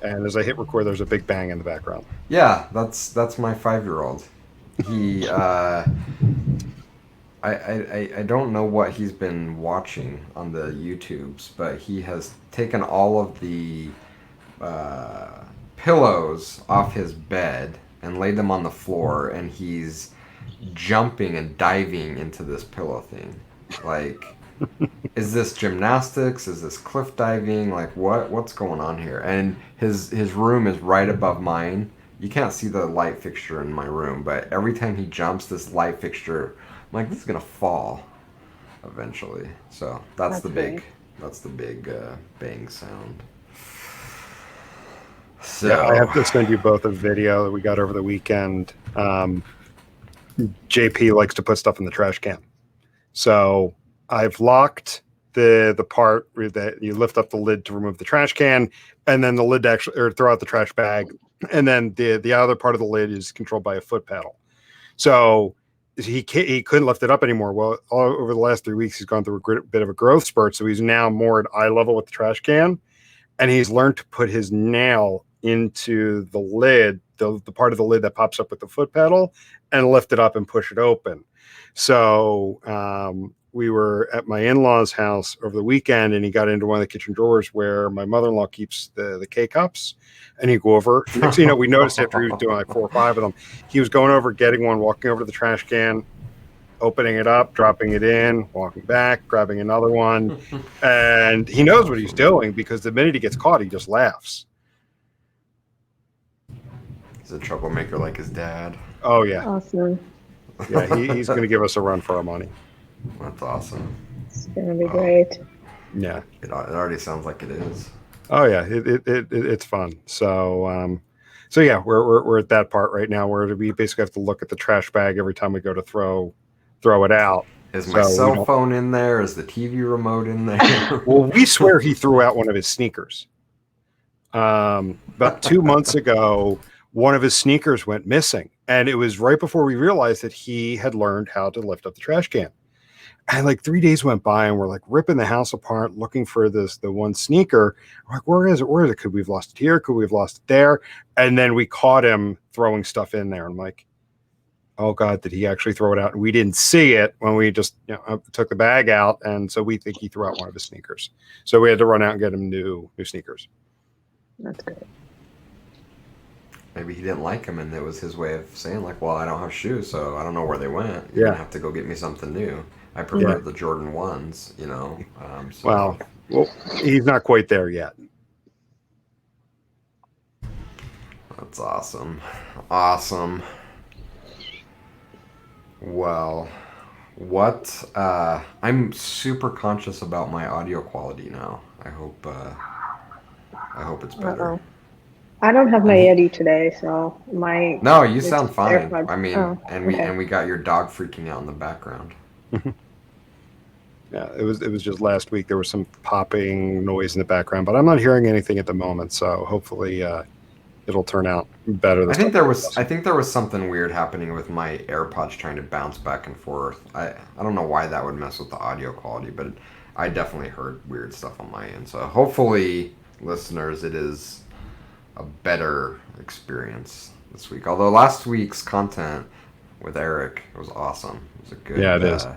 And as I hit record, there's a big bang in the background. Yeah, that's my 5-year-old. He I don't know what he's been watching on the YouTubes, but he has taken all of the uh, pillows off his bed and laid them on the floor, and he's jumping and diving into this pillow thing. Like, is this gymnastics? Is this cliff diving? Like, what's going on here? And his room is right above mine. You can't see the light fixture in my room, but every time he jumps, this light fixture, I'm like, this is gonna fall eventually. So That's great. that's the big bang sound. Yeah, I So have to send you both a video that we got over the weekend. JP likes to put stuff in the trash can. So I've locked the part where that you lift up the lid to remove the trash can, and then the lid to actually or throw out the trash bag, and then the other part of the lid is controlled by a foot pedal. So he couldn't lift it up anymore. Well, over the last 3 weeks, he's gone through a bit of a growth spurt, so he's now more at eye level with the trash can, and he's learned to put his nail into the lid, the part of the lid that pops up with the foot pedal, and lift it up and push it open. So we were at my in-laws' house over the weekend, and he got into one of the kitchen drawers where my mother-in-law keeps the K-cups, and he'd go over. Next thing you know, we noticed after he was doing like 4 or 5 of them, he was going over, getting one, walking over to the trash can, opening it up, dropping it in, walking back, grabbing another one. And he knows what he's doing because the minute he gets caught, he just laughs. he's a troublemaker like his dad. Oh, yeah. Awesome. Yeah, he's going to give us a run for our money. That's awesome. It's going to be great. Yeah. It already sounds like it is. Oh, yeah. It's fun. So, so yeah, we're at that part right now where we basically have to look at the trash bag every time we go to throw it out. Is my cell phone in there? Is the TV remote in there? Well, we swear he threw out one of his sneakers. About 2 months ago, one of his sneakers went missing. And it was right before we realized that he had learned how to lift up the trash can. And like 3 days went by and we're like ripping the house apart, looking for the one sneaker. We're like, where is it? Where is it? Could we have lost it here? Could we have lost it there? And then we caught him throwing stuff in there. I'm like, oh God, did he actually throw it out? And we didn't see it when we just took the bag out. And so we think he threw out one of his sneakers. So we had to run out and get him new sneakers. That's great. Maybe he didn't like them, and it was his way of saying, like, well, I don't have shoes, so I don't know where they went. You're going to have to go get me something new. I prefer the Jordan 1s, you know. So. Well, he's not quite there yet. That's awesome. Awesome. Well, I'm super conscious about my audio quality now. I hope it's better. Uh-oh. I don't have my Yeti today, so my... No, you sound fine. AirPods. I mean, and we got your dog freaking out in the background. Yeah, it was just last week. There was some popping noise in the background, but I'm not hearing anything at the moment. So hopefully it'll turn out better. I think there was something weird happening with my AirPods trying to bounce back and forth. I don't know why that would mess with the audio quality, but I definitely heard weird stuff on my end. So hopefully, listeners, it is a better experience this week. Although last week's content with Eric was awesome. It was a good, it is.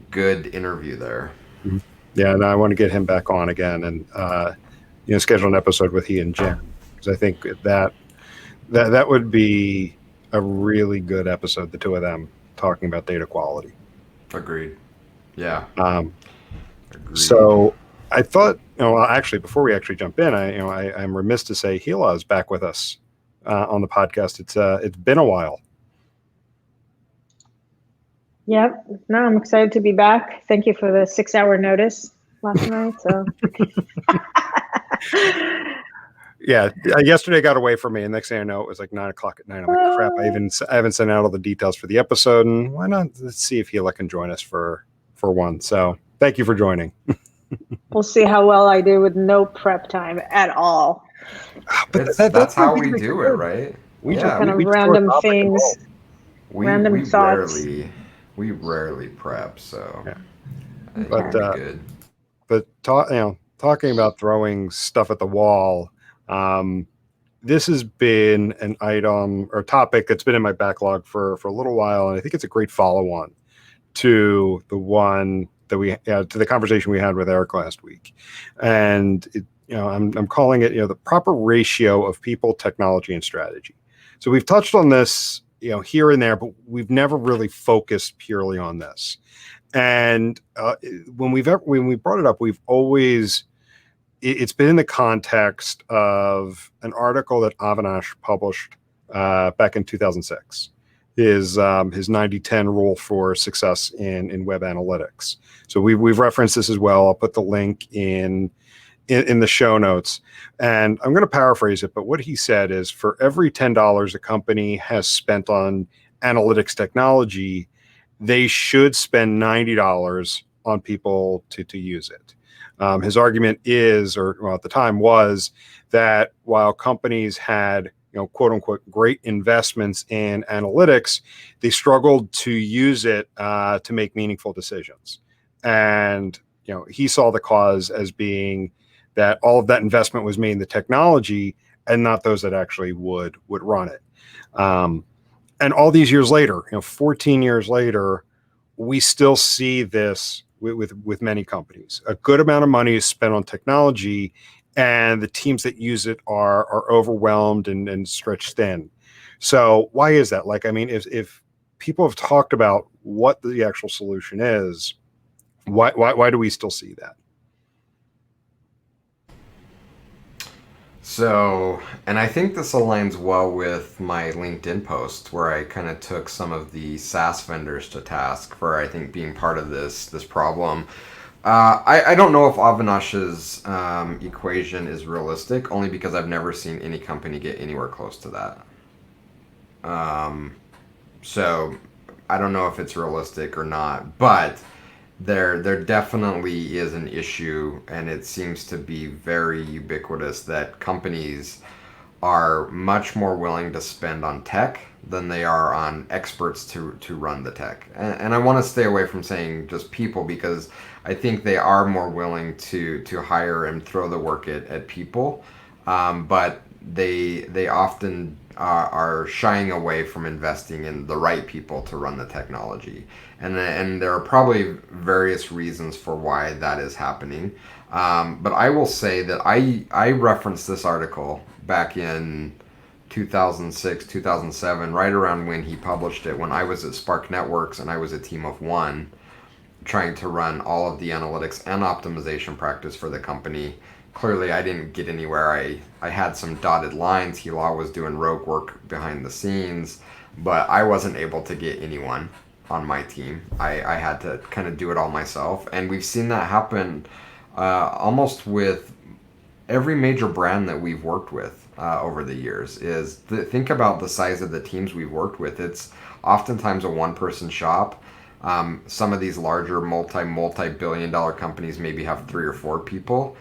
Good interview there. Mm-hmm. Yeah, and I want to get him back on again and schedule an episode with he and Jen, because I think that would be a really good episode. The two of them talking about data quality. Agreed. Yeah. Agreed. So I thought, actually, before we actually jump in, I'm remiss to say Gila is back with us on the podcast. It's been a while. Yep. No, I'm excited to be back. Thank you for the 6-hour notice last night. So. Yeah, yesterday got away from me, and next thing I know, it was like 9:00 at night. I'm like, crap! I haven't sent out all the details for the episode, and why not? Let's see if Gila can join us for one. So thank you for joining. We'll see how well I do with no prep time at all. But that's how we do it, right? We just kind of random things, random thoughts. We rarely prep, so. Yeah. But talking about throwing stuff at the wall, This has been an item or topic that's been in my backlog for a little while, and I think it's a great follow-on to the one that to the conversation we had with Eric last week. And I'm calling it the proper ratio of people, technology, and strategy. So we've touched on this here and there, but we've never really focused purely on this. And when we brought it up, we've always it's been in the context of an article that Avinash published back in 2006. His 90-10 rule for success in web analytics. So we've referenced this as well. I'll put the link in the show notes, and I'm going to paraphrase it. But what he said is, for every $10 a company has spent on analytics technology, they should spend $90 on people to use it. His argument is, at the time was, that while companies had quote unquote great investments in analytics, they struggled to use it to make meaningful decisions. And he saw the cause as being that all of that investment was made in the technology and not those that actually would run it. And all these years later, 14 years later, we still see this with many companies. A good amount of money is spent on technology, and the teams that use it are overwhelmed and stretched thin. So why is that? If people have talked about what the actual solution is, why do we still see that? So, and I think this aligns well with my LinkedIn post where I kind of took some of the SaaS vendors to task for, I think, being part of this problem. I don't know if Avinash's equation is realistic, only because I've never seen any company get anywhere close to that. So I don't know if it's realistic or not, but there definitely is an issue, and it seems to be very ubiquitous that companies are much more willing to spend on tech than they are on experts to run the tech. And I want to stay away from saying just people, because I think they are more willing to hire and throw the work at people, but they often are shying away from investing in the right people to run the technology. And there are probably various reasons for why that is happening. But I will say that I referenced this article back in 2006, 2007, right around when he published it, when I was at Spark Networks and I was a team of one trying to run all of the analytics and optimization practice for the company. Clearly, I didn't get anywhere. I had some dotted lines. Hila was doing rogue work behind the scenes, but I wasn't able to get anyone on my team. I had to kind of do it all myself. And we've seen that happen almost with every major brand that we've worked with over the years. Think about the size of the teams we've worked with. It's oftentimes a one-person shop. Some of these larger multi-billion-dollar companies maybe have 3 or 4 people,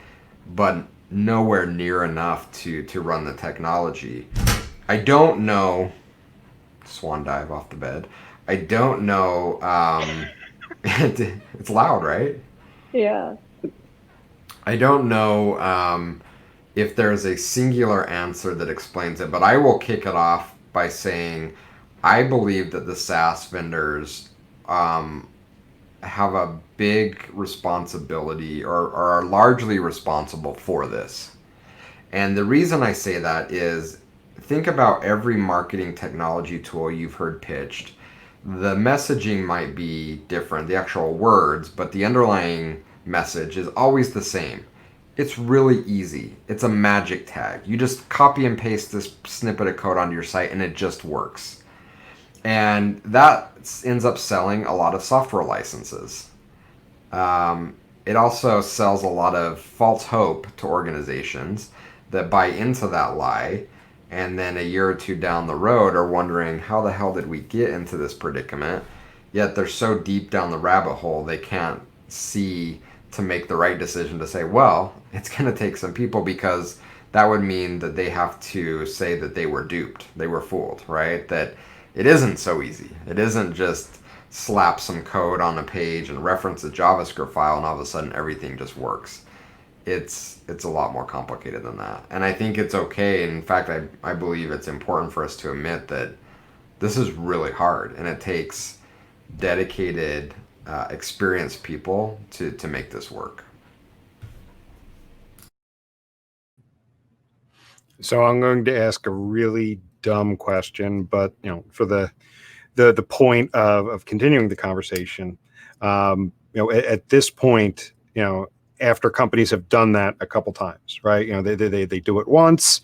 but nowhere near enough to run the technology. I don't know. Swan dive off the bed. I don't know. It's loud, right? Yeah. I don't know if there's a singular answer that explains it, but I will kick it off by saying I believe that the SaaS vendors have a big responsibility or are largely responsible for this. And the reason I say that is, think about every marketing technology tool you've heard pitched. The messaging might be different, the actual words, but the underlying message is always the same. It's really easy. It's a magic tag. You just copy and paste this snippet of code onto your site and it just works. And that ends up selling a lot of software licenses. It also sells a lot of false hope to organizations that buy into that lie, and then a year or two down the road are wondering, how the hell did we get into this predicament? Yet they're so deep down the rabbit hole they can't see to make the right decision to say, well, it's going to take some people, because that would mean that they have to say that they were duped, they were fooled, right? That it isn't so easy. It isn't just slap some code on a page and reference a JavaScript file and all of a sudden everything just works. it's a lot more complicated than that. And I think it's okay. In fact, I believe it's important for us to admit that this is really hard, and it takes dedicated, experienced people to make this work. So I'm going to ask a really dumb question, but for the point of continuing the conversation, at this point, after companies have done that a couple times, right? They do it once,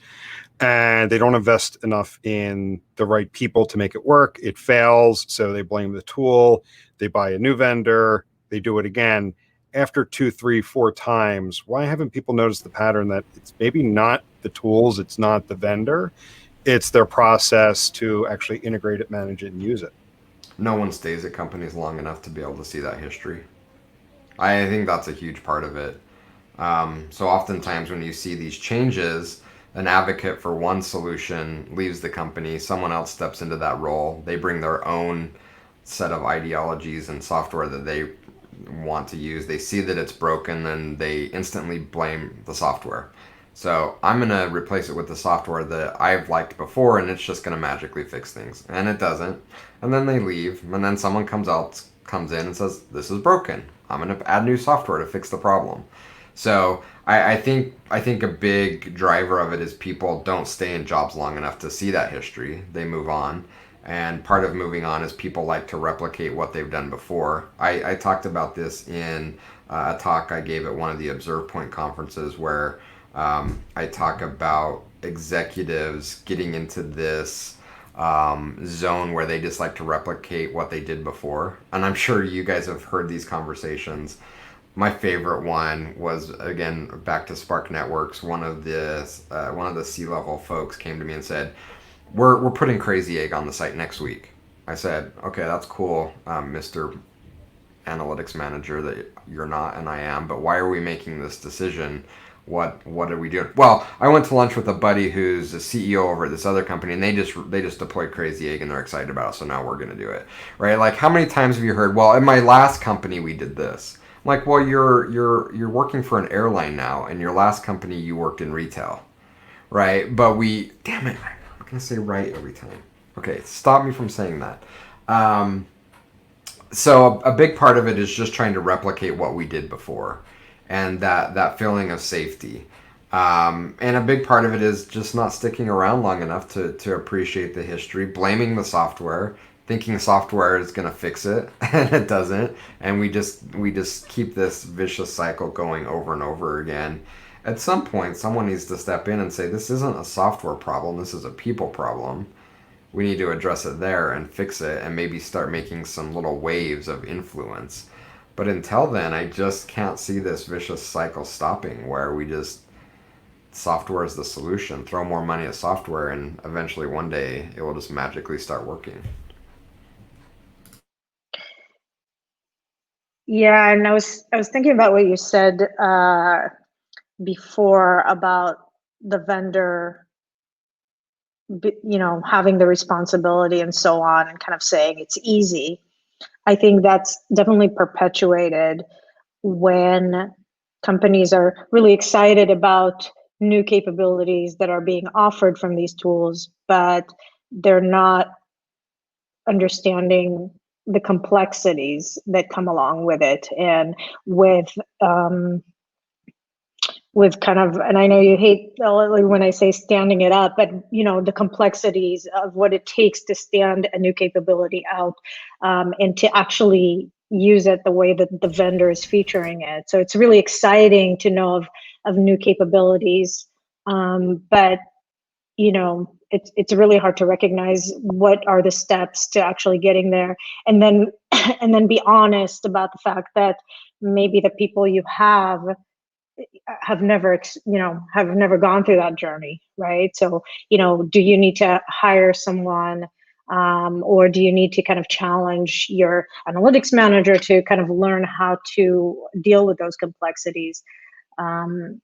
and they don't invest enough in the right people to make it work. It fails, so they blame the tool. They buy a new vendor. They do it again. After 2, 3, 4 times, why haven't people noticed the pattern that it's maybe not the tools, it's not the vendor, it's their process to actually integrate it, manage it, and use it? No one stays at companies long enough to be able to see that history. I think that's a huge part of it. So oftentimes when you see these changes, an advocate for one solution leaves the company, someone else steps into that role. They bring their own set of ideologies and software that they want to use. They see that it's broken and they instantly blame the software. So I'm going to replace it with the software that I've liked before, and it's just going to magically fix things. And it doesn't. And then they leave, and then someone comes in and says, "This is broken. I'm going to add new software to fix the problem." So I think a big driver of it is people don't stay in jobs long enough to see that history. They move on. And part of moving on is people like to replicate what they've done before. I talked about this in a talk I gave at one of the Observe Point conferences where I talk about executives getting into this zone where they just like to replicate what they did before. And I'm sure you guys have heard these conversations. My favorite one was, again, back to Spark Networks. One of the C-level folks came to me and said, "We're putting Crazy Egg on the site next week." I said, "Okay, that's cool, Mr. Analytics Manager, that you're not and I am, but why are we making this decision? What are we doing?" Well, I went to lunch with a buddy who's a CEO over at this other company, and they just deployed Crazy Egg and they're excited about it, so now we're going to do it, right? Like, how many times have you heard, "Well, in my last company we did this"? I'm like, well, you're working for an airline now, and your last company you worked in retail, right? But damn it, I'm gonna say right every time. Okay, stop me from saying that. Um, so a big part of it is just trying to replicate what we did before, and that feeling of safety. And a big part of it is just not sticking around long enough to appreciate the history, blaming the software, thinking software is going to fix it, and it doesn't. And we just keep this vicious cycle going over and over again. At some point, someone needs to step in and say, "This isn't a software problem. This is a people problem. We need to address it there and fix it, and maybe start making some little waves of influence." But until then, I just can't see this vicious cycle stopping where we just software is the solution. Throw more money at software, and eventually one day it will just magically start working. Yeah, and I was thinking about what you said before about the vendor, having the responsibility and so on, and kind of saying it's easy. I think that's definitely perpetuated when companies are really excited about new capabilities that are being offered from these tools, but they're not understanding the complexities that come along with it, and with kind of, and I know you hate when I say standing it up, but the complexities of what it takes to stand a new capability out, and to actually use it the way that the vendor is featuring it. So it's really exciting to know of new capabilities, but it's really hard to recognize what are the steps to actually getting there, and then and then be honest about the fact that maybe the people you have never have never gone through that journey, right? So do you need to hire someone, or do you need to kind of challenge your analytics manager to kind of learn how to deal with those complexities, um,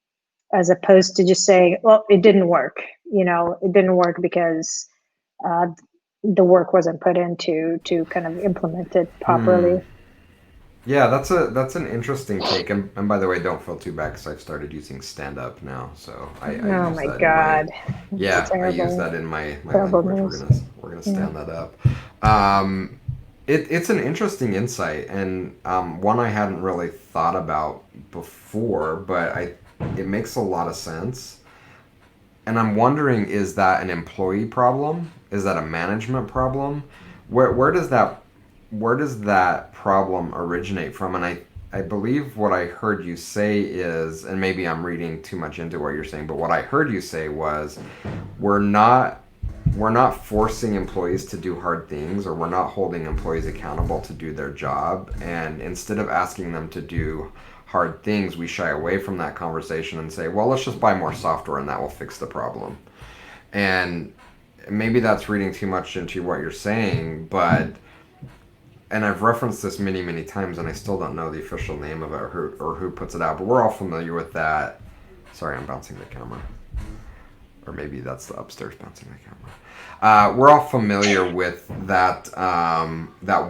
as opposed to just saying, well, it didn't work. It didn't work because the work wasn't put into to kind of implement it Hmm. properly. Yeah, that's an interesting take. And by the way, don't feel too bad because I've started using stand up now. So I Oh use my that in my God, it's yeah, I use terrible, that in my terrible language. news. We're gonna Yeah. stand that up. Um, it's an interesting insight and one I hadn't really thought about before, but I it makes a lot of sense. And I'm wondering, is that an employee problem? Is that a management problem? Where does that problem originate from? And I believe what I heard you say is, and maybe I'm reading too much into what you're saying, but what I heard you say was we're not we're not forcing employees to do hard things, or we're not holding employees accountable to do their job, and instead of asking them to do hard things, we shy away from that conversation and say, well, let's just buy more software and that will fix the problem. And maybe that's reading too much into what you're saying, but and I've referenced this many times, and I still don't know the official name of it or who puts it out, but we're all familiar with that. Sorry, I'm bouncing the camera. Or maybe that's the upstairs bouncing the camera. We're all familiar with that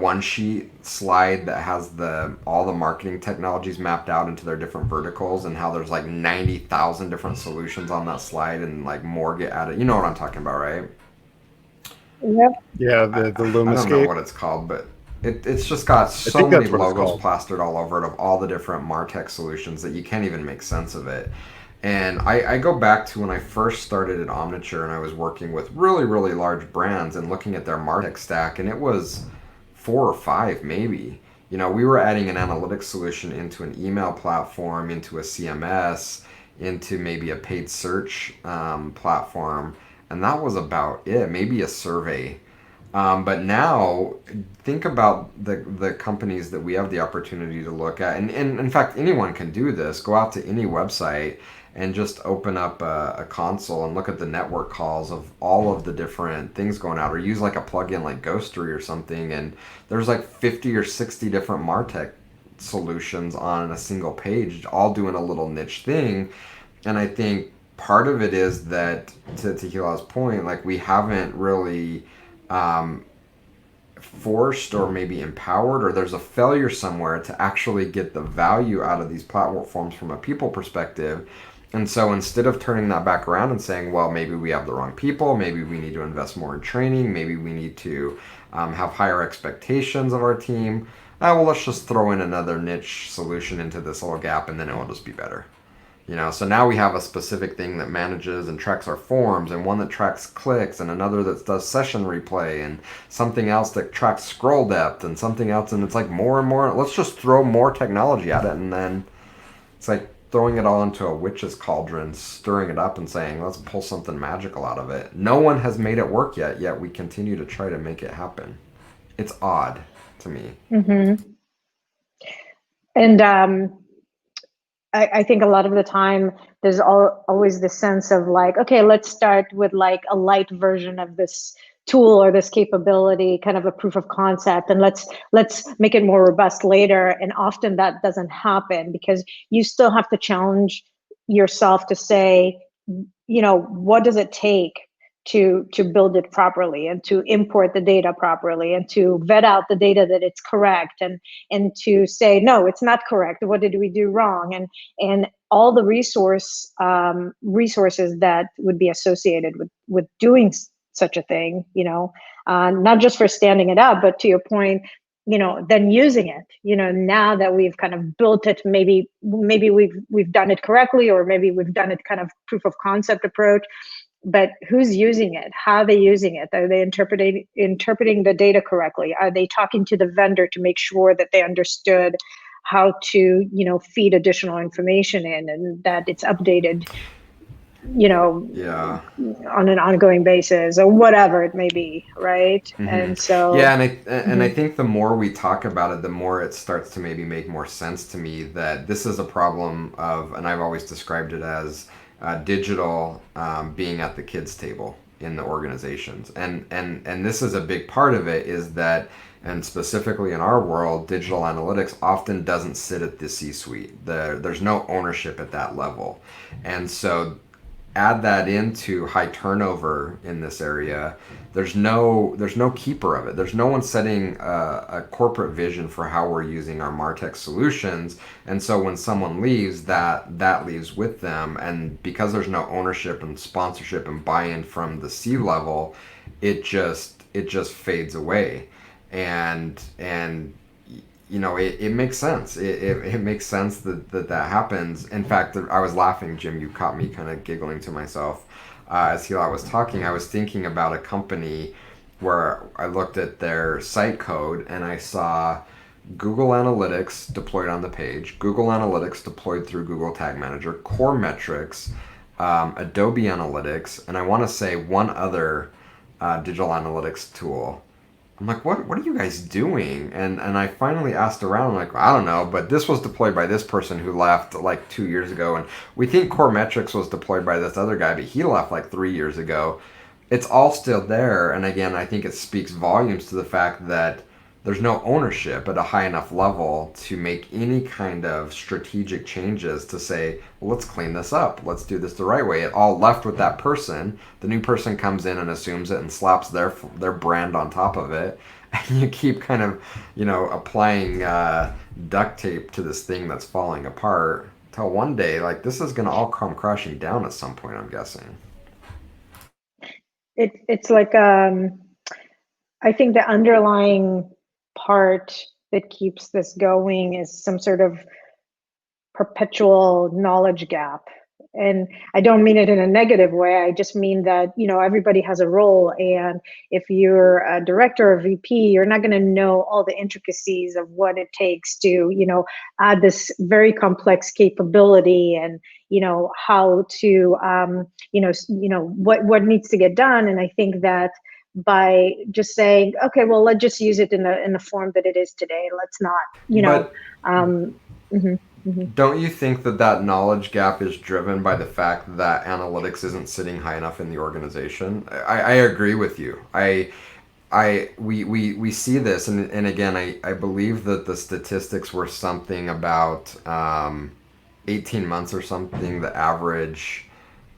one sheet slide that has the all the marketing technologies mapped out into their different verticals, and how there's like 90,000 different solutions on that slide, and like more get added. You know what I'm talking about, right? Yep. Yeah, I, the I don't know Lumascape. what it's called, but it's just got I so think many that's what it's logos called. plastered all over it of all the different Martech solutions that you can't even make sense of it. And I go back to when I first started at Omniture and I was working with really large brands and looking at their Martech stack, and it was four or five maybe. You know, we were adding an analytics solution into an email platform, into a CMS, into maybe a paid search platform, and that was about it. Maybe a survey, but now, think about the companies that we have the opportunity to look at, and in fact, anyone can do this. Go out to any website and just open up a console and look at the network calls of all of the different things going out, or use like a plugin like Ghostery or something, and there's like 50 or 60 different Martech solutions on a single page, all doing a little niche thing. And I think part of it is that, to Hila's point, like we haven't really um, forced or maybe empowered, or there's a failure somewhere to actually get the value out of these platforms from a people perspective. And so instead of turning that back around and saying, well, maybe we have the wrong people, maybe we need to invest more in training, maybe we need to have higher expectations of our team, well, let's just throw in another niche solution into this little gap and then it will just be better. You know, so now we have a specific thing that manages and tracks our forms, and one that tracks clicks, and another that does session replay, and something else that tracks scroll depth, and something else, and it's like more and more. Let's just throw more technology at it, and then it's like throwing it all into a witch's cauldron, stirring it up, and saying, let's pull something magical out of it. No one has made it work yet we continue to try to make it happen. It's odd to me. Hmm. And I think a lot of the time there's always this sense of like, okay, let's start with like a light version of this tool or this capability, kind of a proof of concept, and let's make it more robust later. And often that doesn't happen because you still have to challenge yourself to say, what does it take to build it properly and to import the data properly and to vet out the data that it's correct, and to say no, it's not correct, what did we do wrong, and all the resources that would be associated with doing such a thing, not just for standing it up, but to your point, then using it, now that we've kind of built it, maybe we've done it correctly, or maybe we've done it kind of proof of concept approach. But who's using it? How are they using it? Are they interpreting the data correctly? Are they talking to the vendor to make sure that they understood how to feed additional information in, and that it's updated you know Yeah. on an ongoing basis, or whatever it may be, right? Hmm. And so, Yeah, and I mhm. think the more we talk about it, the more it starts to maybe make more sense to me that this is a problem of, and I've always described it as digital being at the kids' table in the organizations, and this is a big part of it is that, and specifically in our world, digital analytics often doesn't sit at the C-suite. There's no ownership at that level, and so add that into high turnover in this area, there's no keeper of it. There's no one setting a corporate vision for how we're using our MarTech solutions, and so when someone leaves, that leaves with them, and because there's no ownership and sponsorship and buy-in from the C level, it just fades away, and it makes sense. It makes sense that happens. In fact, I was laughing, Jim. You caught me kind of giggling to myself as Hila was talking. I was thinking about a company where I looked at their site code and I saw Google Analytics deployed on the page, Google Analytics deployed through Google Tag Manager, Core Metrics, Adobe Analytics, and I want to say one other digital analytics tool. I'm like, what are you guys doing? And I finally asked around. I'm like, I don't know, but this was deployed by this person who left like 2 years ago, and we think Core Metrics was deployed by this other guy, but he left like 3 years ago. It's all still there, and again, I think it speaks volumes to the fact that there's no ownership at a high enough level to make any kind of strategic changes to say, well, let's clean this up. Let's do this the right way. It all left with that person. The new person comes in and assumes it and slaps their brand on top of it. And you keep kind of, applying duct tape to this thing that's falling apart till one day, like this is going to all come crashing down at some point, I'm guessing. It's like, I think the underlying part that keeps this going is some sort of perpetual knowledge gap. And I don't mean it in a negative way. I just mean that, everybody has a role. And if you're a director or VP, you're not going to know all the intricacies of what it takes to, add this very complex capability and, how to, what needs to get done. And I think that by just saying, okay, well, let's just use it in the form that it is today. Let's not, Don't you think that knowledge gap is driven by the fact that analytics isn't sitting high enough in the organization? I agree with you. We see this, and again, I believe that the statistics were something about 18 months or something, the average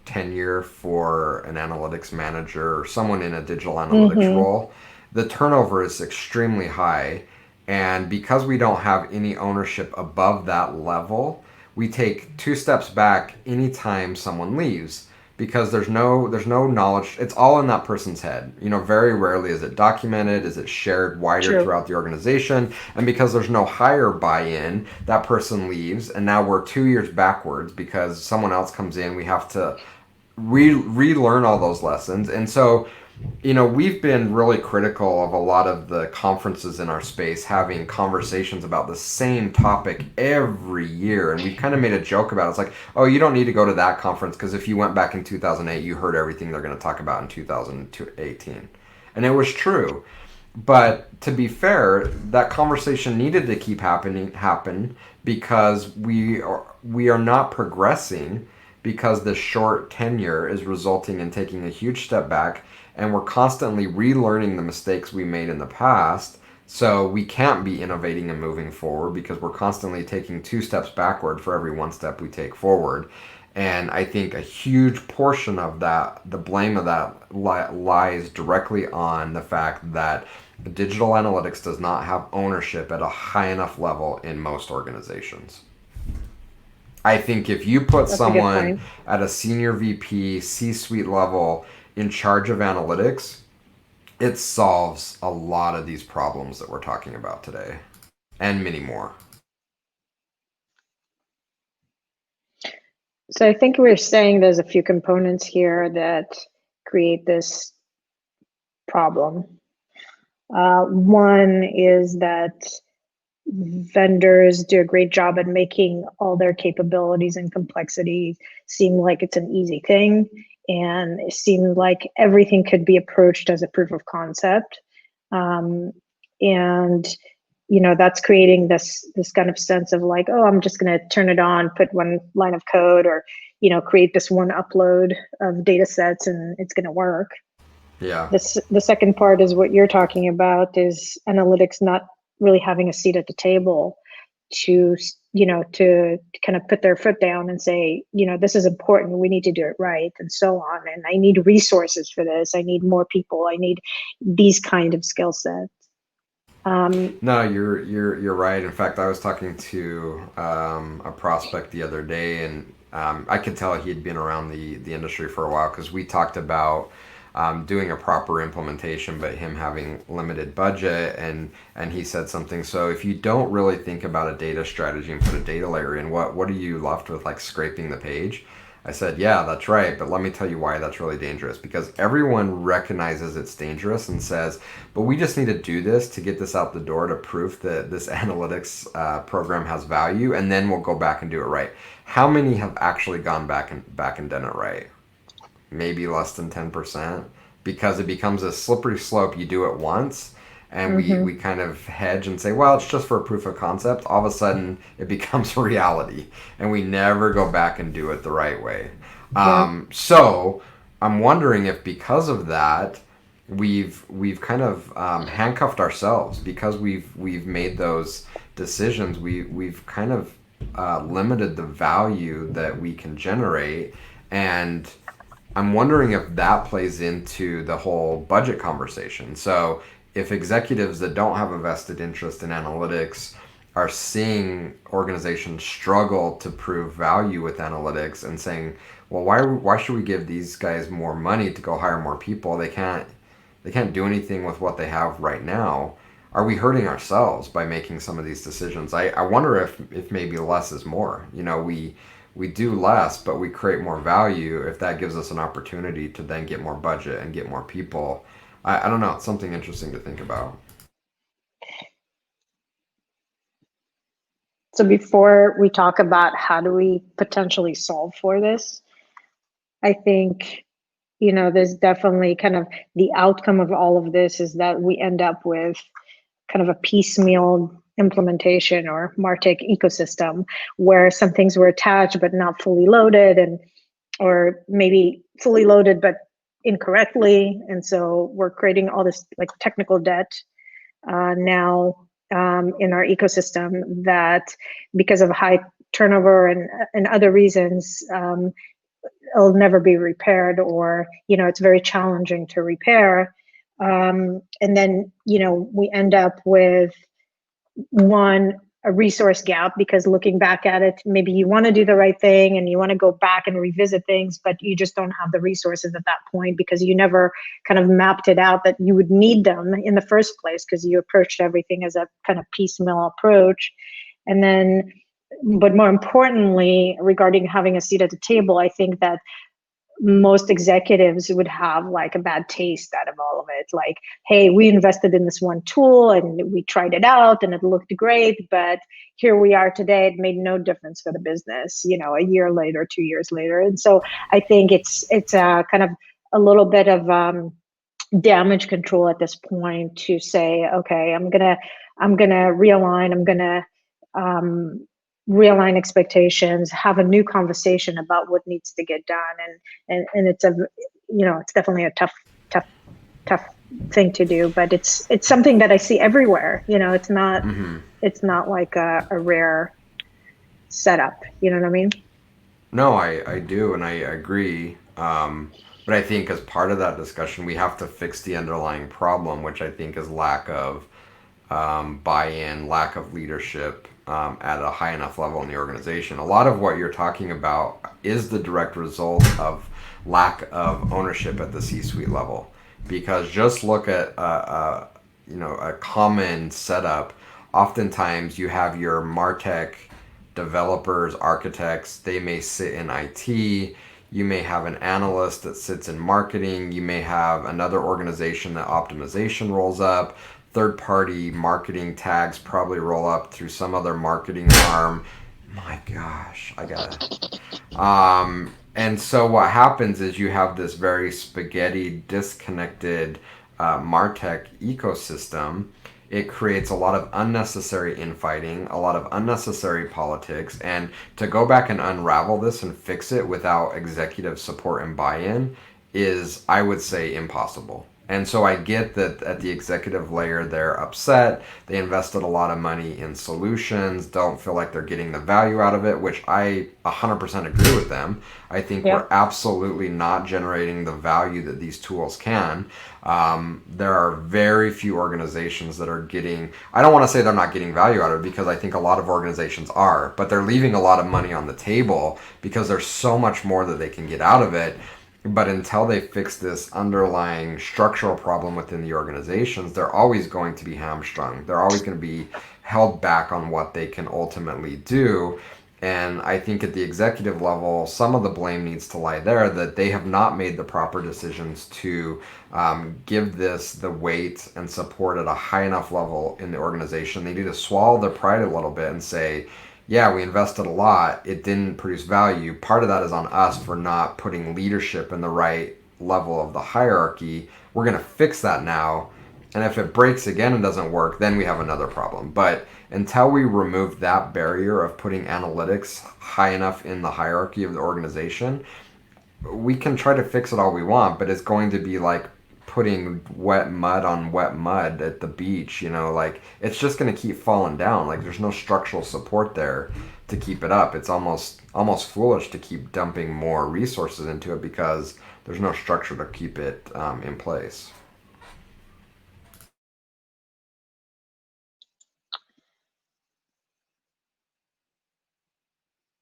tenure for an analytics manager or someone in a digital analytics role. The turnover is extremely high. And because we don't have any ownership above that level, we take 2 steps back anytime someone leaves because there's no knowledge. It's all in that person's head. Very rarely is it documented, is it shared wider throughout the organization. And because there's no higher buy-in, that person leaves. And now we're 2 years backwards because someone else comes in. We have to relearn all those lessons. And so we've been really critical of a lot of the conferences in our space having conversations about the same topic every year. And we've kind of made a joke about it. It's like, oh, you don't need to go to that conference because if you went back in 2008, you heard everything they're going to talk about in 2018. And it was true. But to be fair, that conversation needed to keep happen because we are not progressing because the short tenure is resulting in taking a huge step back. And we're constantly relearning the mistakes we made in the past. So we can't be innovating and moving forward because we're constantly taking 2 steps backward for every 1 step we take forward. And I think a huge portion of that, the blame of that lies directly on the fact that digital analytics does not have ownership at a high enough level in most organizations. I think if you put someone at a senior VP, C-suite level in charge of analytics, it solves a lot of these problems that we're talking about today, and many more. So I think we're saying there's a few components here that create this problem. One is that vendors do a great job at making all their capabilities and complexity seem like it's an easy thing, and it seemed like everything could be approached as a proof of concept. And that's creating this kind of sense of like, oh, I'm just going to turn it on, put one line of code, or create this one upload of data sets, and it's going to work. Yeah. The second part is what you're talking about, is analytics not really having a seat at the table to to kind of put their foot down and say, this is important. We need to do it right, and so on. And I need resources for this. I need more people. I need these kind of skill sets. No, you're right. In fact, I was talking to a prospect the other day, and I could tell he had been around the industry for a while because we talked about doing a proper implementation, but him having limited budget, and he said something. So if you don't really think about a data strategy and put a data layer in, what are you left with, like scraping the page? I said, yeah, that's right, but let me tell you why that's really dangerous. Because everyone recognizes it's dangerous and says, but we just need to do this to get this out the door to prove that this analytics program has value, and then we'll go back and do it right. How many have actually gone back and done it right? Maybe less than 10%, because it becomes a slippery slope. You do it once, and we kind of hedge and say, well, it's just for a proof of concept. All of a sudden it becomes reality, and we never go back and do it the right way. So I'm wondering if because of that we've kind of handcuffed ourselves, because we've made those decisions. We've kind of limited the value that we can generate, and I'm wondering if that plays into the whole budget conversation. So if executives that don't have a vested interest in analytics are seeing organizations struggle to prove value with analytics and saying, well, why should we give these guys more money to go hire more people? They can't do anything with what they have right now. Are we hurting ourselves by making some of these decisions? I wonder if maybe less is more. We do less, but we create more value if that gives us an opportunity to then get more budget and get more people. I don't know. It's something interesting to think about. So before we talk about how do we potentially solve for this, I think, there's definitely kind of the outcome of all of this is that we end up with kind of a piecemeal implementation or MarTech ecosystem where some things were attached but not fully loaded, or maybe fully loaded but incorrectly. And so we're creating all this like technical debt now in our ecosystem that, because of high turnover and other reasons, it'll never be repaired, or it's very challenging to repair. And then we end up with a resource gap, because looking back at it, maybe you want to do the right thing and you want to go back and revisit things, but you just don't have the resources at that point because you never kind of mapped it out that you would need them in the first place, because you approached everything as a kind of piecemeal approach. And then, but more importantly, regarding having a seat at the table, I think that most executives would have like a bad taste out of all of it. Like, hey, we invested in this one tool and we tried it out and it looked great, but here we are today. It made no difference for the business, a year later, 2 years later. And so I think it's kind of a little bit of damage control at this point to say, okay, I'm gonna realign. I'm gonna realign expectations, have a new conversation about what needs to get done, and it's it's definitely a tough thing to do, but it's something that I see everywhere. It's not it's not like a rare setup. You know what I mean? No, I do, and I agree. But I think as part of that discussion, we have to fix the underlying problem, which I think is lack of buy-in, lack of leadership at a high enough level in the organization. A lot of what you're talking about is the direct result of lack of ownership at the C-suite level. Because just look at a common setup. Oftentimes you have your MarTech developers, architects. They may sit in IT. You may have an analyst that sits in marketing. You may have another organization that optimization rolls up. Third-party marketing tags probably roll up through some other marketing arm. My gosh, I got it. And so what happens is you have this very spaghetti, disconnected MarTech ecosystem. It creates a lot of unnecessary infighting, a lot of unnecessary politics, and to go back and unravel this and fix it without executive support and buy-in is, I would say, impossible. And so I get that at the executive layer, they're upset. They invested a lot of money in solutions, don't feel like they're getting the value out of it, which I 100% agree with them. I think we're Yep. absolutely not generating the value that these tools can. There are very few organizations that are getting, I don't want to say they're not getting value out of it because I think a lot of organizations are, but they're leaving a lot of money on the table because there's so much more that they can get out of it. But until they fix this underlying structural problem within the organizations, they're always going to be hamstrung. They're always going to be held back on what they can ultimately do. And I think at the executive level, some of the blame needs to lie there that they have not made the proper decisions to give this the weight and support at a high enough level in the organization. They need to swallow their pride a little bit and say, yeah, we invested a lot. It didn't produce value. Part of that is on us for not putting leadership in the right level of the hierarchy. We're going to fix that now. And if it breaks again and doesn't work, then we have another problem. But until we remove that barrier of putting analytics high enough in the hierarchy of the organization, we can try to fix it all we want, but it's going to be like putting wet mud on wet mud at the beach, like it's just going to keep falling down. Like there's no structural support there to keep it up. It's almost foolish to keep dumping more resources into it because there's no structure to keep it in place.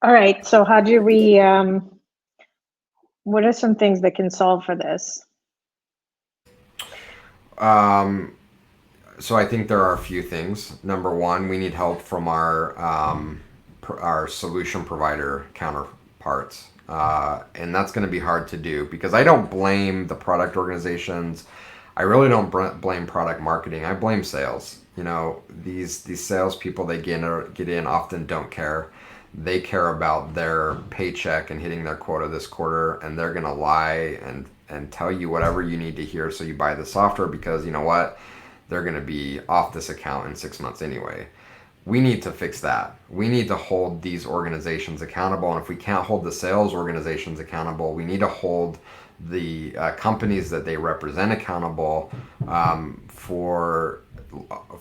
All right. So how do we, what are some things that can solve for this? Um, so I think there are a few things. Number one, we need help from our solution provider counterparts, and that's going to be hard to do because I don't blame the product organizations. I really don't blame product marketing. I blame sales. These salespeople they get in often don't care. They care about their paycheck and hitting their quota this quarter, and they're gonna lie and tell you whatever you need to hear so you buy the software because you know what, they're going to be off this account in 6 months anyway. We need to fix that. We need to hold these organizations accountable. And if we can't hold the sales organizations accountable, we need to hold the companies that they represent accountable for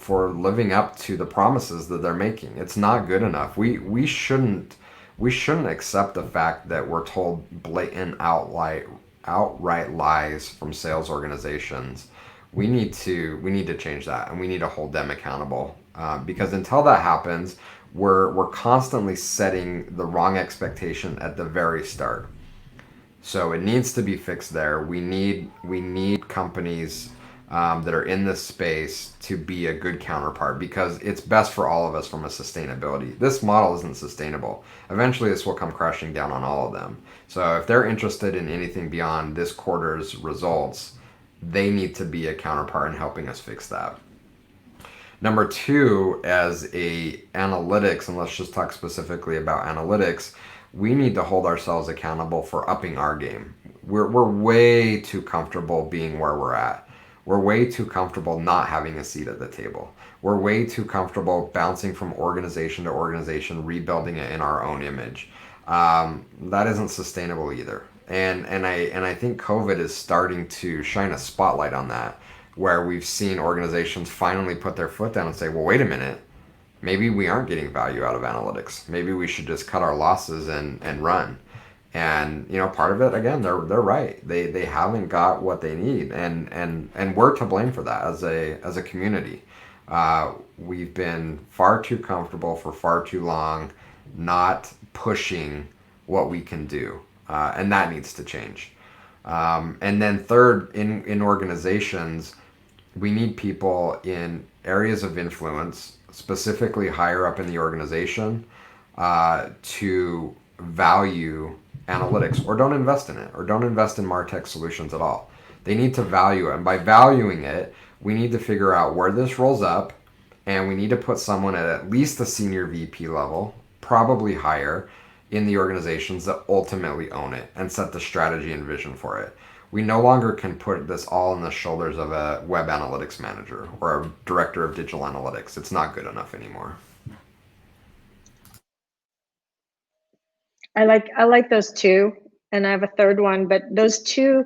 living up to the promises that they're making. It's not good enough. We shouldn't accept the fact that we're told blatant outright lies from sales organizations. We need to change that, and we need to hold them accountable because until that happens, we're constantly setting the wrong expectation at the very start. So it needs to be fixed there. We need companies that are in this space to be a good counterpart because it's best for all of us from a sustainability. This model isn't sustainable. Eventually, this will come crashing down on all of them. So if they're interested in anything beyond this quarter's results, they need to be a counterpart in helping us fix that. Number two, as a analytics, and let's just talk specifically about analytics, we need to hold ourselves accountable for upping our game. We're way too comfortable being where we're at. We're way too comfortable not having a seat at the table. We're way too comfortable bouncing from organization to organization, rebuilding it in our own image. That isn't sustainable either. And I think COVID is starting to shine a spotlight on that, where we've seen organizations finally put their foot down and say, well, wait a minute, maybe we aren't getting value out of analytics. Maybe we should just cut our losses and run. And part of it again, they're right. They haven't got what they need, and we're to blame for that as a community. We've been far too comfortable for far too long, not pushing what we can do, and that needs to change. And then third, in organizations, we need people in areas of influence, specifically higher up in the organization, to value analytics or don't invest in it or don't invest in MarTech solutions at all. They need to value it. And by valuing it, we need to figure out where this rolls up and we need to put someone at least the senior VP level, probably higher, in the organizations that ultimately own it and set the strategy and vision for it. We no longer can put this all on the shoulders of a web analytics manager or a director of digital analytics. It's not good enough anymore. I like those two, and I have a third one, but those two,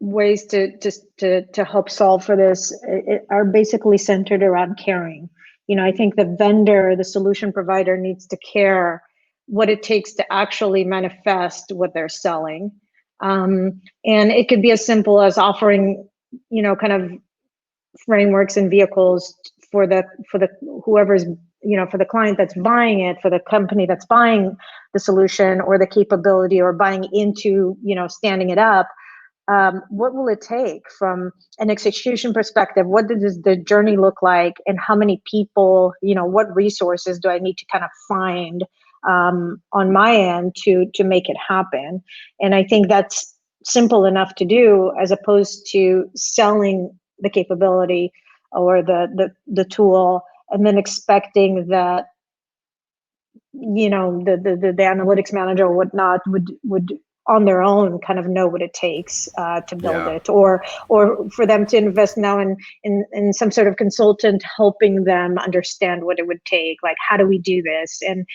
ways to help solve for this are basically centered around caring. I think the vendor, the solution provider, needs to care what it takes to actually manifest what they're selling. And it could be as simple as offering, kind of frameworks and vehicles for the whoever's, for the client that's buying it, for the company that's buying the solution or the capability or buying into, standing it up. What will it take from an execution perspective? What does the journey look like, and how many people, what resources do I need to kind of find on my end to make it happen? And I think that's simple enough to do, as opposed to selling the capability or the tool and then expecting that the analytics manager or whatnot would on their own kind of know what it takes to build Yeah. it, or for them to invest now in some sort of consultant helping them understand what it would take, like how do we do this, and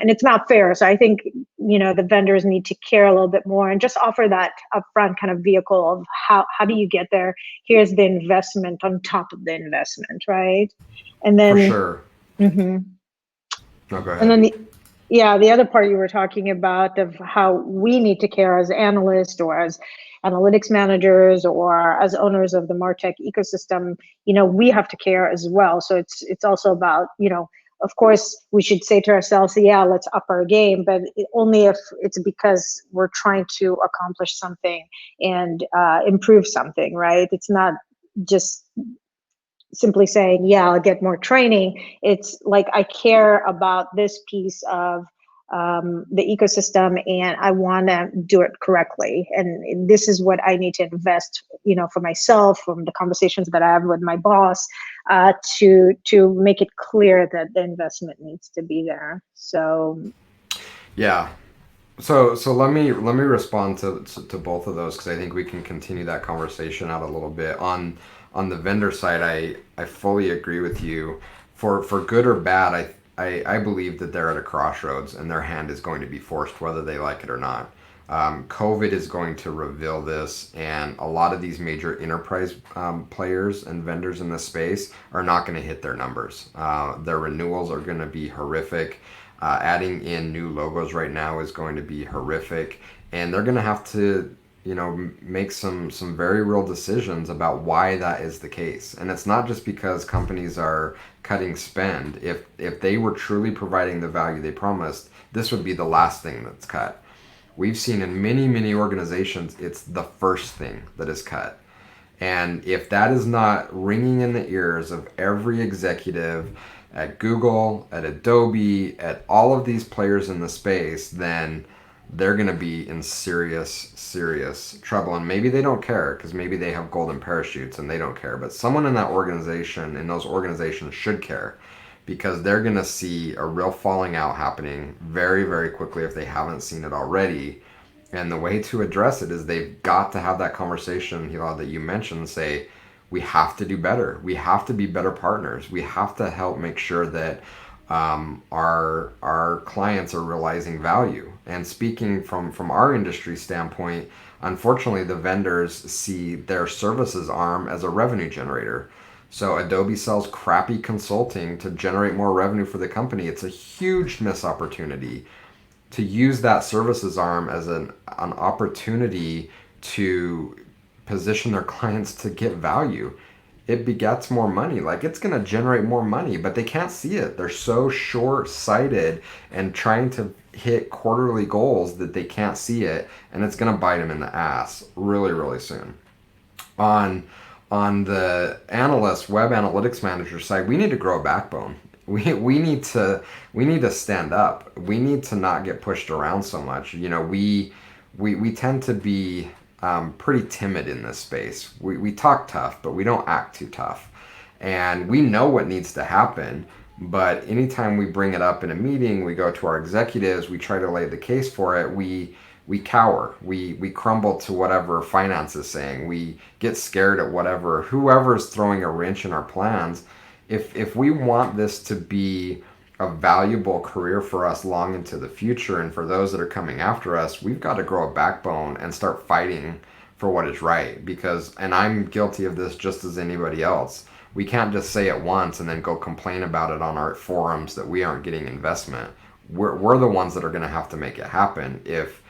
it's not fair. So I think the vendors need to care a little bit more and just offer that upfront kind of vehicle of how do you get there. Here's the investment on top of the investment, right? And For then sure. mhm. No, go And ahead. then the other part you were talking about of how we need to care as analysts or as analytics managers or as owners of the MarTech ecosystem, we have to care as well. So it's also about, of course, we should say to ourselves, yeah, let's up our game, but only if it's because we're trying to accomplish something and improve something, right? It's not just simply saying, yeah, I'll get more training. It's like, I care about this piece of the ecosystem and I want to do it correctly. And this is what I need to invest, for myself, from the conversations that I have with my boss, to make it clear that the investment needs to be there. So, Yeah. So let me respond to both of those, because I think we can continue that conversation out a little bit. On the vendor side, I fully agree with you. For good or bad, I believe that they're at a crossroads and their hand is going to be forced whether they like it or not. COVID is going to reveal this, and a lot of these major enterprise players and vendors in this space are not going to hit their numbers. Their renewals are going to be horrific. Adding in new logos right now is going to be horrific, and they're going to have to, make some very real decisions about why that is the case. And it's not just because companies are cutting spend. If they were truly providing the value they promised, this would be the last thing that's cut. We've seen in many organizations, it's the first thing that is cut. And if that is not ringing in the ears of every executive at Google, at Adobe, at all of these players in the space, then they're going to be in serious trouble. And maybe they don't care, because maybe they have golden parachutes and they don't care. But someone in that organization, in those organizations, should care, because they're going to see a real falling out happening very quickly if they haven't seen it already. And the way to address it is they've got to have that conversation, Hilal, that you mentioned, say, we have to do better. We have to be better partners. We have to help make sure that our clients are realizing value. And speaking from our industry standpoint, unfortunately, the vendors see their services arm as a revenue generator. So Adobe sells crappy consulting to generate more revenue for the company. It's a huge missed opportunity to use that services arm as an opportunity to position their clients to get value. It begets more money. Like, it's going to generate more money, but they can't see it. They're so short-sighted and trying to hit quarterly goals that they can't see it, and it's going to bite them in the ass really soon. On the analyst, web analytics manager side, we need to grow a backbone. We need to stand up. We need to not get pushed around so much. We tend to be pretty timid in this space. We talk tough, but we don't act too tough. And we know what needs to happen, but anytime we bring it up in a meeting, we go to our executives, we try to lay the case for it, we cower. We crumble to whatever finance is saying. We get scared at whoever's throwing a wrench in our plans. If we want this to be a valuable career for us long into the future, and for those that are coming after us, we've got to grow a backbone and start fighting for what is right. Because, and I'm guilty of this just as anybody else. We can't just say it once and then go complain about it on our forums that we aren't getting investment. We're the ones that are going to have to make it happen. If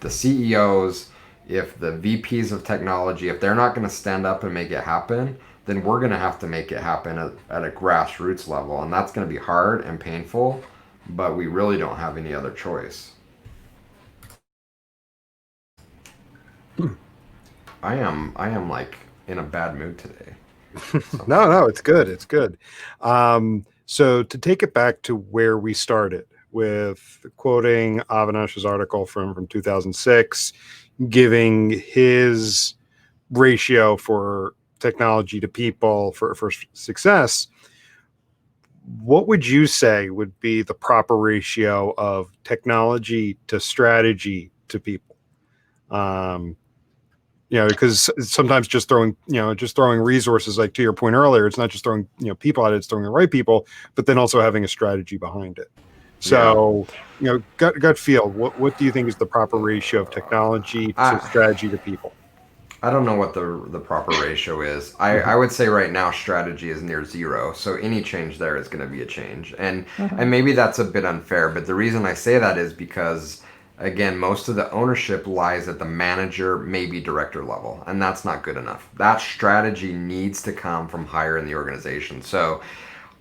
the CEOs, if the VPs of technology, if they're not going to stand up and make it happen, then we're going to have to make it happen at a grassroots level. And that's going to be hard and painful, but we really don't have any other choice. I am like in a bad mood today. No, it's good. It's good. So to take it back to where we started with quoting Avinash's article from 2006, giving his ratio for technology to people for success, what would you say would be the proper ratio of technology to strategy to people? Because sometimes just throwing resources, like to your point earlier, it's not just throwing, people at it, it's throwing the right people, but then also having a strategy behind it. So, gut feel, what do you think is the proper ratio of technology to strategy to people? I don't know what the proper ratio is. I would say right now strategy is near zero. So any change there is going to be a change. And maybe that's a bit unfair, but the reason I say that is because, again, most of the ownership lies at the manager, maybe director level, and that's not good enough. That strategy needs to come from higher in the organization. So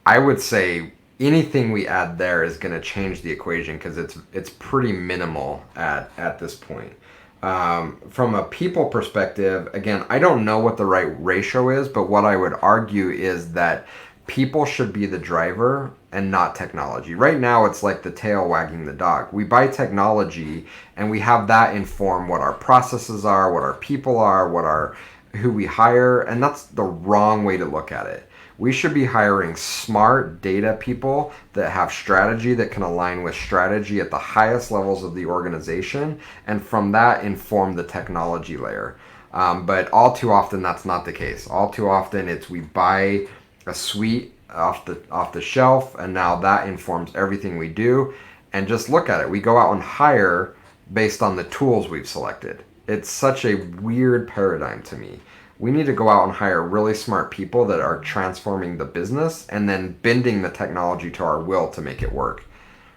I would say anything we add there is going to change the equation because it's pretty minimal at this point. From a people perspective, again, I don't know what the right ratio is, but what I would argue is that people should be the driver and not technology. Right now, it's like the tail wagging the dog. We buy technology and we have that inform what our processes are, what our people are, who we hire, and that's the wrong way to look at it. We should be hiring smart data people that have strategy that can align with strategy at the highest levels of the organization, and from that inform the technology layer. But all too often that's not the case. All too often it's we buy a suite off the shelf, and now that informs everything we do. And just look at it. We go out and hire based on the tools we've selected. It's such a weird paradigm to me. We need to go out and hire really smart people that are transforming the business and then bending the technology to our will to make it work.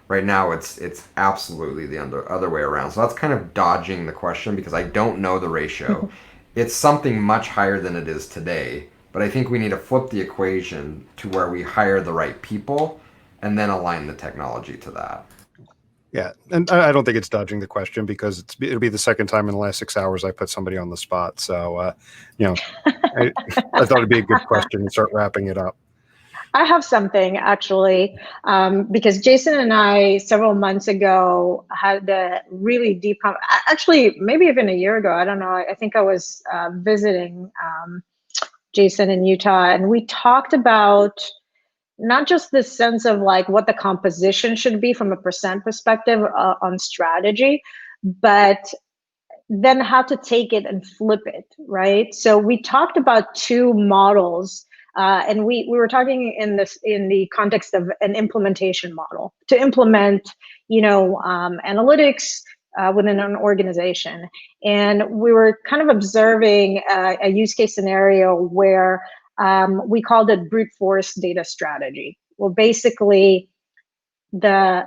Right now, it's absolutely the other way around. So that's kind of dodging the question because I don't know the ratio. It's something much higher than it is today, but I think we need to flip the equation to where we hire the right people and then align the technology to that. Yeah, and I don't think it's dodging the question because it'll be the second time in the last 6 hours I put somebody on the spot. So, I thought it'd be a good question and start wrapping it up. I have something actually, because Jason and I several months ago had a really deep, actually maybe even a year ago, I don't know. I think I was visiting Jason in Utah, and we talked about not just the sense of like what the composition should be from a percent perspective on strategy, but then how to take it and flip it, right? So we talked about two models, and we were talking in the context of an implementation model to implement, analytics within an organization, and we were kind of observing a use case scenario where we called it brute force data strategy. Well, basically, the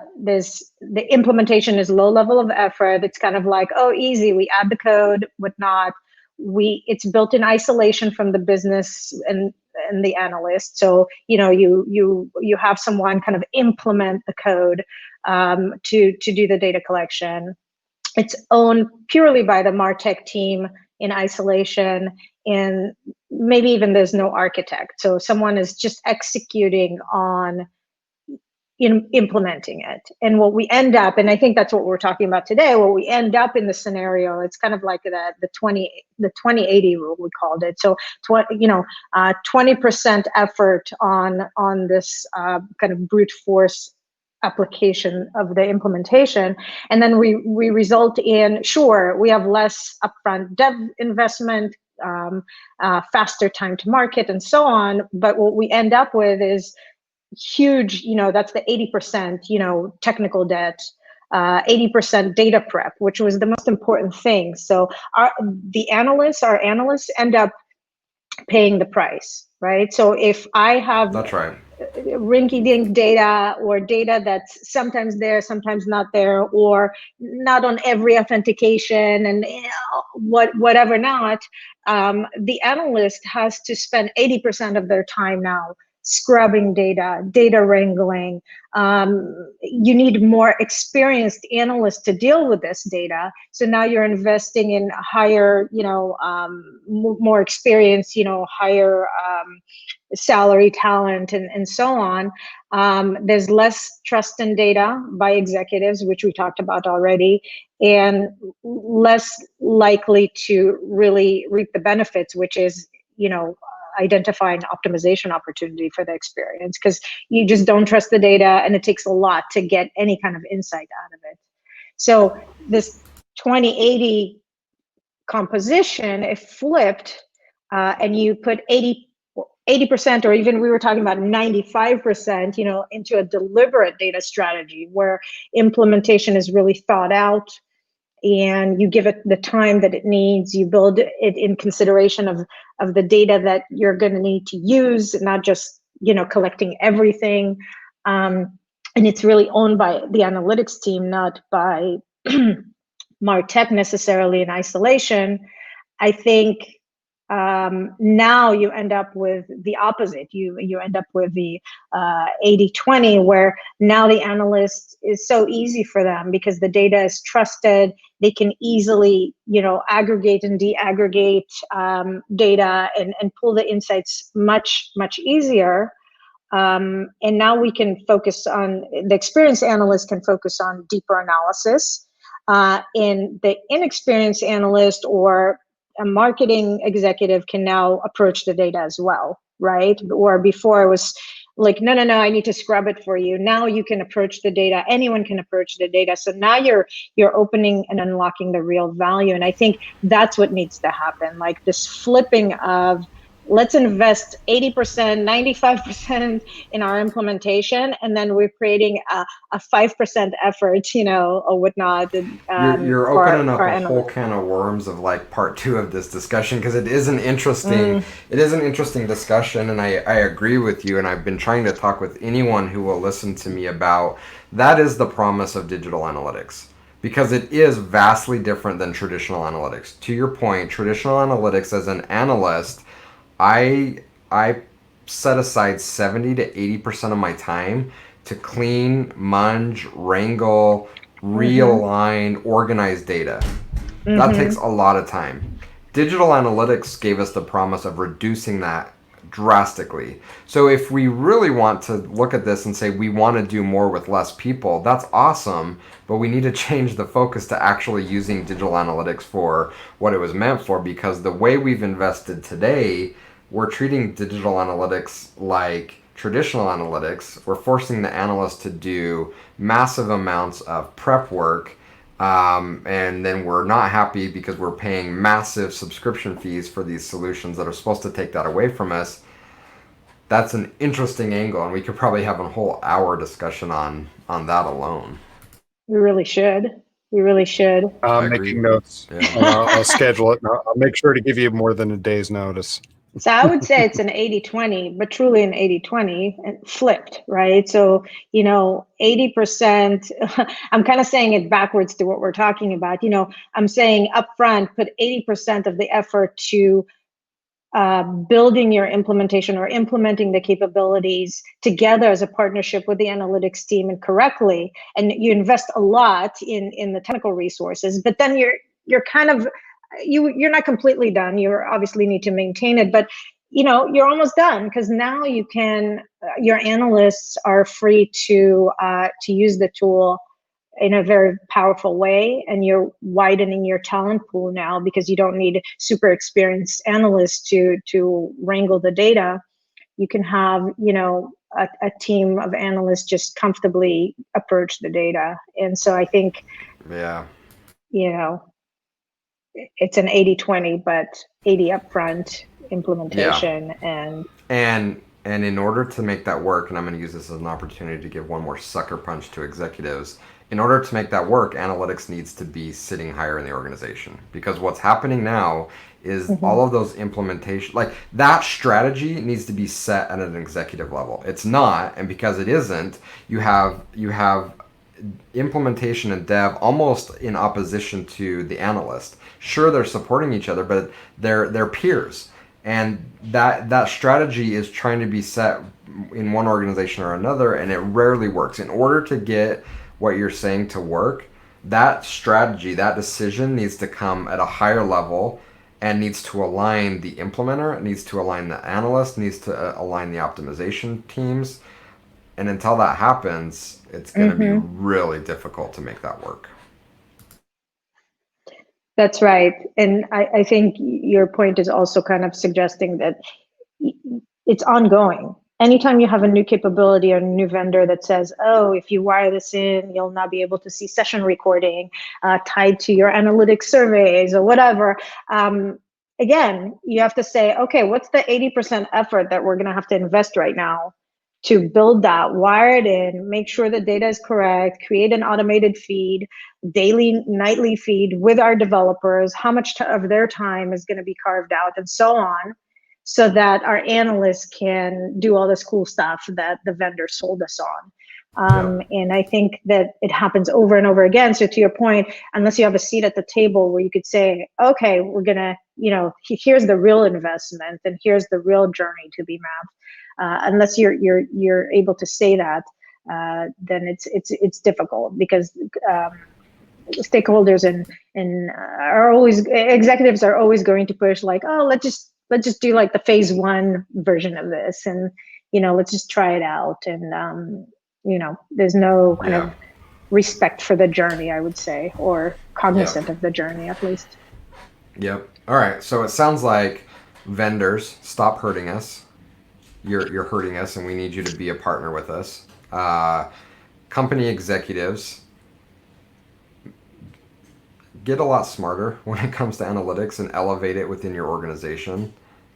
implementation is low level of effort. It's kind of like, oh, easy. We add the code, whatnot. It's built in isolation from the business and the analyst. So you have someone kind of implement the code to do the data collection. It's owned purely by the MarTech team in isolation, and maybe even there's no architect. So someone is just executing on implementing it. And what we end up, and I think that's what we're talking about today, what we end up in the scenario, it's kind of like the 20-80 rule, we called it. So 20% effort on this kind of brute force application of the implementation, and then we result in, sure, we have less upfront dev investment, faster time to market, and so on, but what we end up with is huge, that's the 80%, technical debt, 80% data prep, which was the most important thing. So our analysts end up paying the price, right? So if I have That's right. rinky-dink data or data that's sometimes there, sometimes not there, or not on every authentication and whatever not, the analyst has to spend 80% of their time now scrubbing data wrangling. You need more experienced analysts to deal with this data. So now you're investing in higher, more experience, higher salary, talent, and so on. There's less trust in data by executives, which we talked about already, and less likely to really reap the benefits, which is, identifying optimization opportunity for the experience, because you just don't trust the data and it takes a lot to get any kind of insight out of it. So this 2080 composition, if flipped, and you put 80%, or even we were talking about 95%, into a deliberate data strategy where implementation is really thought out, and you give it the time that it needs. You build it in consideration of the data that you're going to need to use, not just, collecting everything. And it's really owned by the analytics team, not by MarTech necessarily in isolation. I think now you end up with the opposite. You end up with the 80-20, where now the analyst is so easy for them because the data is trusted. They can easily, aggregate and deaggregate data and pull the insights much, much easier. And now we can focus on, the experienced analyst can focus on deeper analysis. And the inexperienced analyst or a marketing executive can now approach the data as well, right? Or before it was like, no, I need to scrub it for you. Now you can approach the data. Anyone can approach the data. So now you're opening and unlocking the real value. And I think that's what needs to happen. Like this flipping of, let's invest 80%, 95% in our implementation, and then we're creating a 5% effort, or whatnot. You're opening up a whole can of worms of like part 2 of this discussion, because it is an interesting discussion, and I agree with you, and I've been trying to talk with anyone who will listen to me about that. Is the promise of digital analytics, because it is vastly different than traditional analytics. To your point, traditional analytics, as an analyst, I set aside 70 to 80% of my time to clean, munge, wrangle, realign, organize data. That takes a lot of time. Digital analytics gave us the promise of reducing that drastically. So if we really want to look at this and say we want to do more with less people, that's awesome, but we need to change the focus to actually using digital analytics for what it was meant for, because the way we've invested today, we're treating digital analytics like traditional analytics. We're forcing the analyst to do massive amounts of prep work, and then we're not happy because we're paying massive subscription fees for these solutions that are supposed to take that away from us. That's an interesting angle, and we could probably have a whole hour discussion on that alone. We really should. I'm making notes. Yeah. I'll schedule it. I'll make sure to give you more than a day's notice. So I would say it's an 80-20, but truly an 80-20 flipped, right? So, 80%, I'm kind of saying it backwards to what we're talking about. I'm saying upfront, put 80% of the effort to building your implementation or implementing the capabilities together as a partnership with the analytics team and correctly. And you invest a lot in the technical resources, but then you're kind of, you're not completely done. You obviously need to maintain it, but you're almost done, because now you can, your analysts are free to use the tool in a very powerful way, and you're widening your talent pool now because you don't need super experienced analysts to wrangle the data. You can have a team of analysts just comfortably approach the data. And so I think it's an 80-20, but 80 upfront implementation. And in order to make that work, and I'm going to use this as an opportunity to give one more sucker punch to executives, In order to make that work, analytics needs to be sitting higher in the organization, because what's happening now is all of those implementation, like that strategy needs to be set at an executive level. It's not, and because it isn't, you have implementation and dev almost in opposition to the analyst. Sure, they're supporting each other, but they're peers, and that strategy is trying to be set in one organization or another, and it rarely works. In order to get what you're saying to work, that strategy, that decision needs to come at a higher level and needs to align the implementer, it needs to align the analyst, needs to align the optimization teams. And until that happens, it's going to be really difficult to make that work. That's right. And I think your point is also kind of suggesting that it's ongoing. Anytime you have a new capability or a new vendor that says, oh, if you wire this in, you'll not be able to see session recording tied to your analytics surveys or whatever. Again, you have to say, okay, what's the 80% effort that we're going to have to invest right now to build that, wire it in, make sure the data is correct, create an automated feed, daily, nightly feed with our developers, how much of their time is going to be carved out, and so on, so that our analysts can do all this cool stuff that the vendor sold us on. And I think that it happens over and over again. So to your point, unless you have a seat at the table where you could say, okay, we're going to, here's the real investment and here's the real journey to be mapped. Unless you're able to say that, then it's difficult, because stakeholders and are always, executives are always going to push like, oh, let's just do like the phase 1 version of this, and let's just try it out, and there's no kind of respect for the journey, I would say, or cognizant of the journey at least. Yep. All right. So it sounds like vendors, stop hurting us. You're hurting us, and we need you to be a partner with us. Company executives, get a lot smarter when it comes to analytics and elevate it within your organization.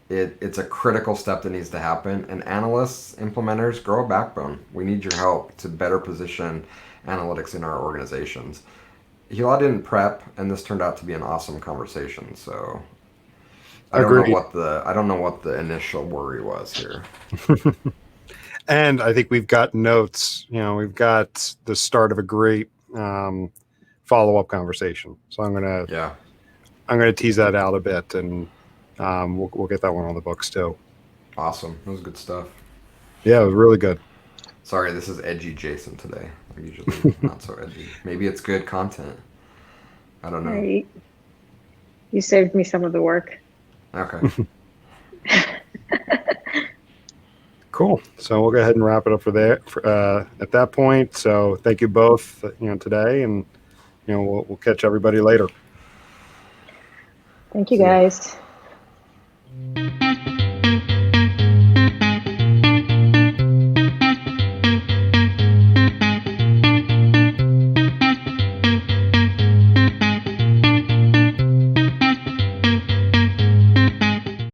It's a critical step that needs to happen. And analysts, implementers, grow a backbone. We need your help to better position analytics in our organizations. Hila didn't prep, and this turned out to be an awesome conversation. So I don't know what the initial worry was here. And I think we've got notes. We've got the start of a great follow-up conversation. So I'm gonna tease that out a bit, and we'll get that one on the books too. Awesome. That was good stuff. Yeah, it was really good. Sorry, this is edgy Jason today. I'm usually not so edgy. Maybe it's good content. I don't know. You saved me some of the work. Okay. Cool. So we'll go ahead and wrap it up at that point. So thank you both, today, and we'll catch everybody later. Thank you, guys.